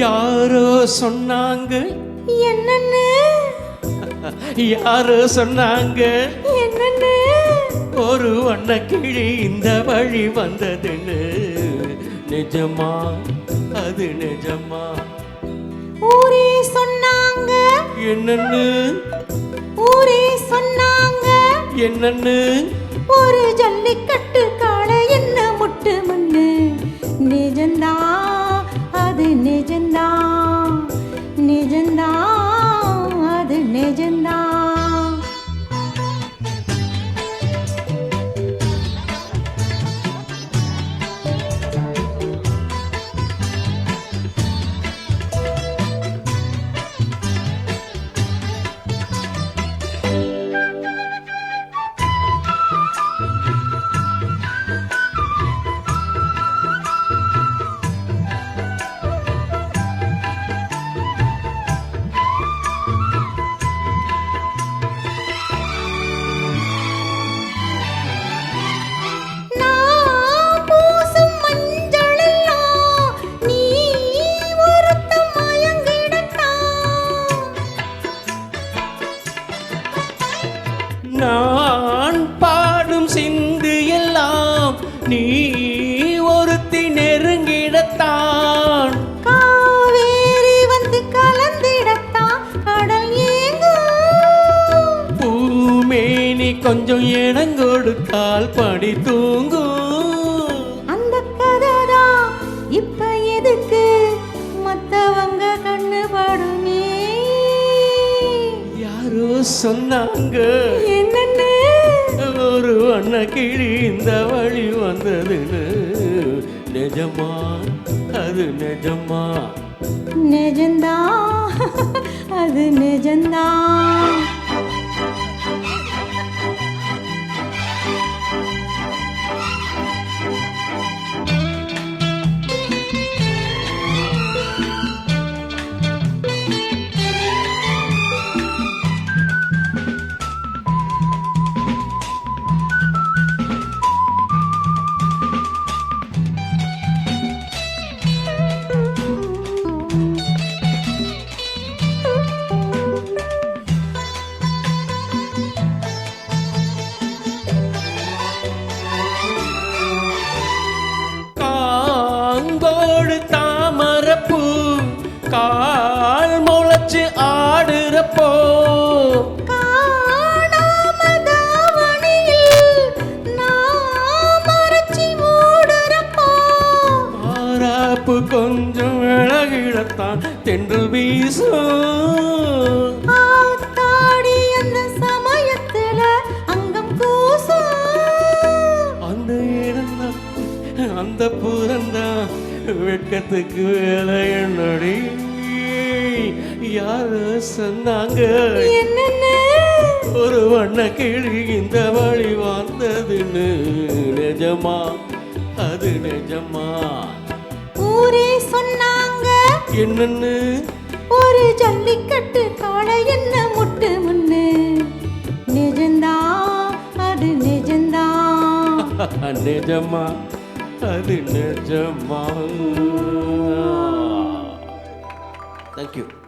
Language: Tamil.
யாரோ சொன்னாங்க என்னன்னு, யாரோ சொன்னாங்க என்னன்னு, ஒரு வண்ணக்கிளி இந்த வழி வந்ததுன்னு. நிஜமா அது நிஜமா? ஊரே சொன்னாங்க என்னன்னு, ஊரே சொன்னாங்க என்னன்னு, ஒரு ஜல்லிக்கட்டு காளை என்ன முட்டு முன்னு. நிஜந்தா அது நிஜந்தா, நிஜந்தா அது நிஜந்தா. நான் பாடும் சிந்து எல்லாம் நீ ஒருத்தி நெருங்கிடத்தான். காவேரி வந்து கலந்திடத்தான் கடல் ஏங்கும். பூமேனி கொஞ்சம் இடங்கொடுத்தால் படி தூங்கும். அந்த கதைதான் இப்ப எதுக்கு மத்தவங்க கண்ணு படுமே. யாரோ சொன்னாங்க என்னன்னு, ஒரு வண்ணக்கிளி இந்த வழி வந்ததுன்னு. நிஜமா அது நிஜமா? நிஜந்தா அது நிஜந்தா. தாமரப்பூ கால் முளைச்சு ஆடுறப்போ, ஆராப்பு கொஞ்சம் விலகிடத்தான் தென்றல் வீசும். ஆத்தாடி அந்த சமயத்துல அங்கம் கூசும். அந்த இடம்தான் அந்த புறந்தான் வெட்கத்துக்கு வேலை என்னடி. யாரோ சொன்னாங்க என்னன்னு, ஒரு வண்ணக்கிளி இந்த வழி வந்ததுன்னு. நிஜமா அது நிஜமா? ஊரே சொன்னாங்க என்னன்னு, ஒரு ஜல்லிக்கட்டு காளை என்ன முட்டு முன்னு. நிஜந்தா அது நிஜந்தா. நிஜமா அது நிஜமா? Thank you.